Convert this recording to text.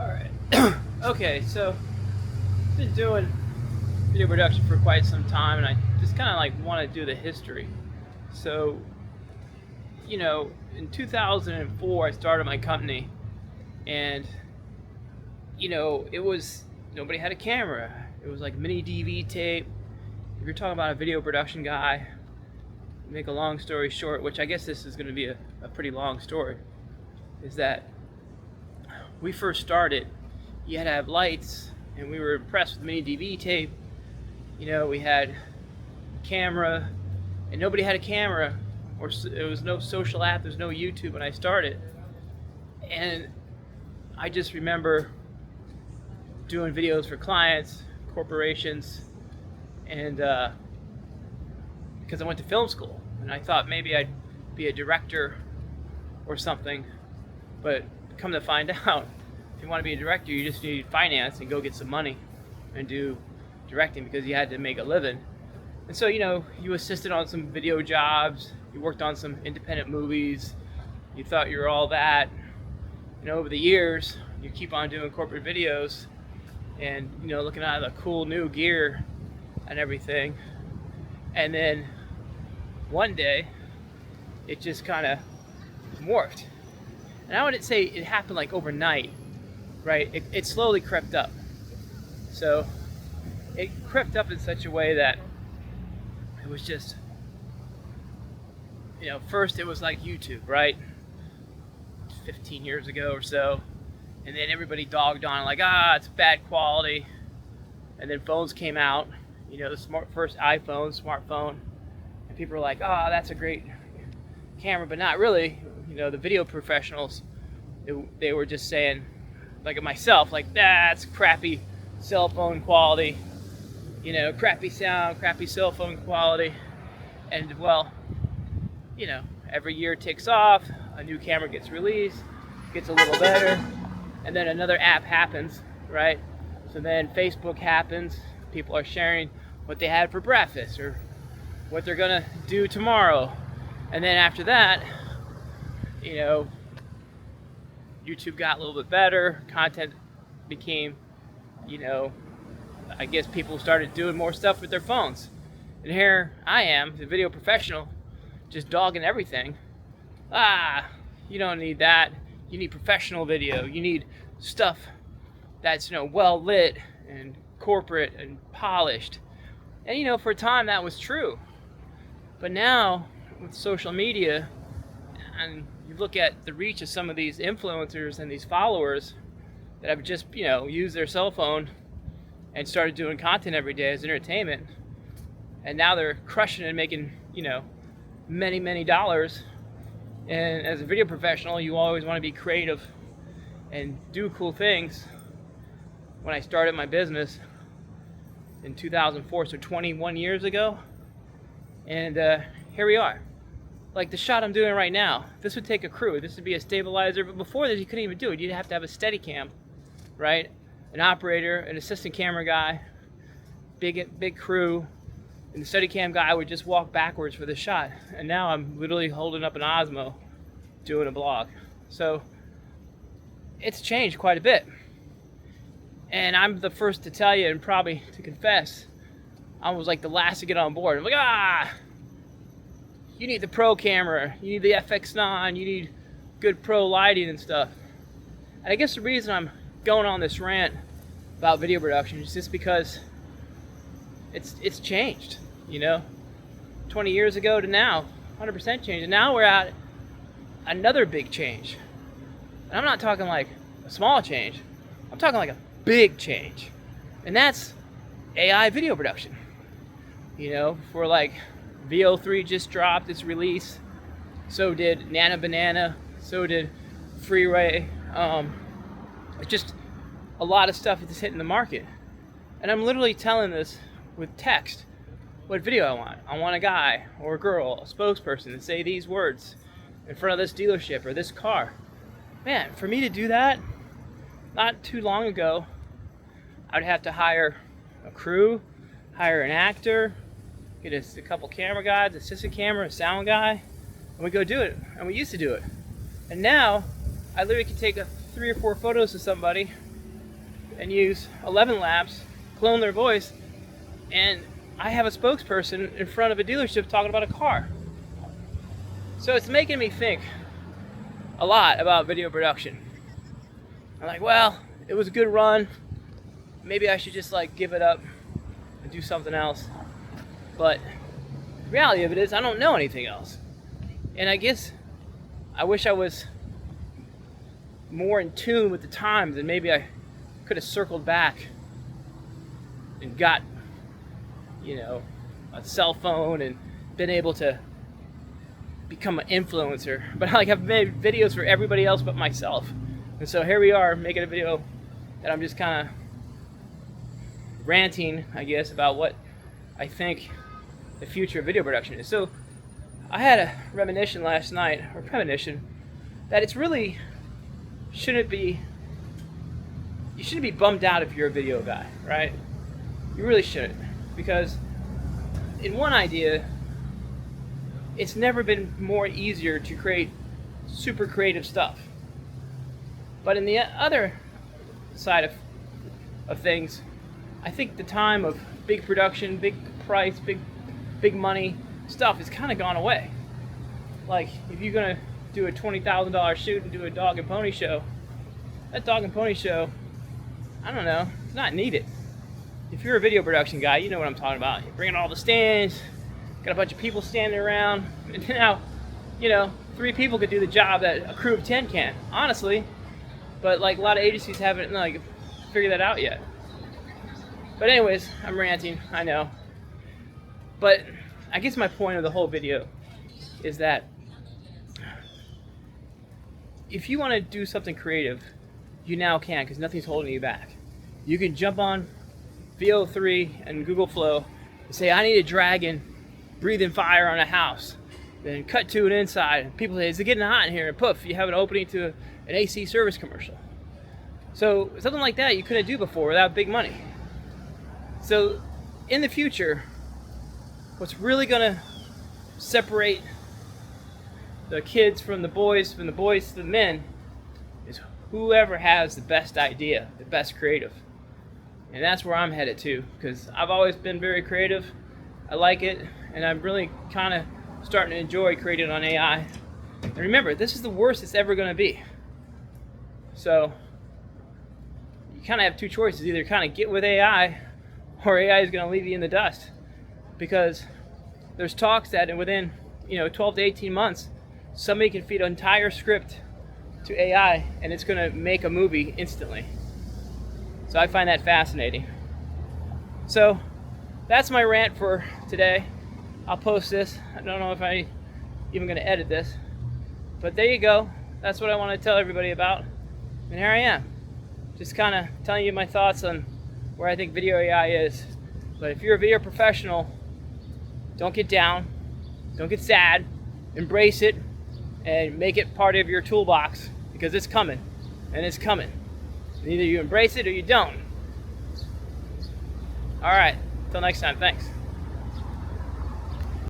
Alright. Okay, so been doing video production for quite some time, and I just kind of like want to do the history. So, in 2004 I started my company, and it was nobody had a camera. It was like mini DV tape. If you're talking about a video production guy, make a long story short, which I guess this is going to be a pretty long story, is that we first started, you had to have lights, and we were impressed with mini DV tape. We had camera, and nobody had a camera, or there was no social app, there's no YouTube when I started. And I just remember doing videos for clients, corporations, and because I went to film school, and I thought maybe I'd be a director or something, but come to find out, if you want to be a director, you just need finance and go get some money and do directing, because you had to make a living. And so, you assisted on some video jobs, you worked on some independent movies, you thought you were all that. Over the years, you keep on doing corporate videos and, looking at the cool new gear and everything. And then one day, it just kind of morphed. And I wouldn't say it happened like overnight, right? It slowly crept up. So it crept up in such a way that it was just, first it was like YouTube, right? 15 years ago or so. And then everybody dogged on like, it's bad quality. And then phones came out, the first iPhone, smartphone. And people were like, that's a great camera, but not really. The video professionals, they were just saying, like myself, like, that's crappy cell phone quality, crappy sound, crappy cell phone quality. And well, every year ticks off, a new camera gets released, gets a little better, and then another app happens, right? So then Facebook happens, people are sharing what they had for breakfast or what they're gonna do tomorrow. And then after that, YouTube got a little bit better, content became, I guess people started doing more stuff with their phones. And here I am, the video professional, just dogging everything. You don't need that. You need professional video. You need stuff that's, well lit and corporate and polished. And, for a time that was true. But now, with social media, and you look at the reach of some of these influencers and these followers that have just, used their cell phone and started doing content every day as entertainment, and now they're crushing it and making, many, many dollars. And as a video professional, you always want to be creative and do cool things. When I started my business in 2004, so 21 years ago, and here we are. Like the shot I'm doing right now, this would take a crew. This would be a stabilizer, but before this, you couldn't even do it. You'd have to have a Steadicam, right? An operator, an assistant camera guy, big crew, and the Steadicam guy would just walk backwards for the shot. And now I'm literally holding up an Osmo, doing a blog. So it's changed quite a bit. And I'm the first to tell you, and probably to confess, I was like the last to get on board. I'm like, you need the pro camera, you need the FX9, you need good pro lighting and stuff. And I guess the reason I'm going on this rant about video production is just because it's changed, 20 years ago to now, 100% changed. And now we're at another big change. And I'm not talking like a small change, I'm talking like a big change. And that's AI video production. For like VO3 just dropped its release, so did Nana Banana, so did Freeway. It's just a lot of stuff that's hitting the market. And I'm literally telling this with text what video I want. I want a guy or a girl, a spokesperson, to say these words in front of this dealership or this car. Man, for me to do that, not too long ago, I'd have to hire a crew, hire an actor, get a couple camera guys, assistant camera, a sound guy, and we go do it. And we used to do it. And now, I literally can take 3 or 4 photos of somebody and use 11 Labs, clone their voice, and I have a spokesperson in front of a dealership talking about a car. So it's making me think a lot about video production. I'm like, well, it was a good run. Maybe I should just like give it up and do something else. But the reality of it is I don't know anything else. And I guess I wish I was more in tune with the times, and maybe I could have circled back and got, a cell phone and been able to become an influencer. But like, I've made videos for everybody else but myself. And so here we are making a video that I'm just kind of ranting, I guess, about what I think the future of video production is. So I had a premonition last night, that it's really you shouldn't be bummed out if you're a video guy, right? You really shouldn't, because in one idea, it's never been more easier to create super creative stuff. But in the other side of things, I think the time of big production, big price, big money stuff has kind of gone away. Like, if you're gonna do a $20,000 shoot and do a dog and pony show, that dog and pony show, I don't know, it's not needed. If you're a video production guy, you know what I'm talking about. You're bringing all the stands, got a bunch of people standing around, and now, 3 people could do the job that a crew of 10 can, honestly. But like, a lot of agencies haven't figured that out yet. But anyways, I'm ranting, I know. But I guess my point of the whole video is that if you want to do something creative, you now can, because nothing's holding you back. You can jump on VO3 and Google Flow and say, I need a dragon breathing fire on a house. Then cut to it inside, and people say, is it getting hot in here? And poof, you have an opening to an AC service commercial. So something like that you couldn't do before without big money. So in the future, what's really gonna separate the kids from the boys to the men is whoever has the best idea, the best creative. And that's where I'm headed to, because I've always been very creative. I like it, and I'm really kind of starting to enjoy creating on AI. And remember, this is the worst it's ever gonna be. So you kind of have 2 choices: either kind of get with AI, or AI is going to leave you in the dust. Because there's talks that within 12 to 18 months, somebody can feed an entire script to AI and it's going to make a movie instantly. So I find that fascinating. So that's my rant for today. I'll post this. I don't know if I'm even going to edit this, but there you go. That's what I want to tell everybody about. And here I am, just kind of telling you my thoughts on where I think video AI is. But if you're a video professional, don't get down, don't get sad, embrace it, and make it part of your toolbox, because it's coming, and it's coming. And either you embrace it or you don't. All right, till next time, thanks.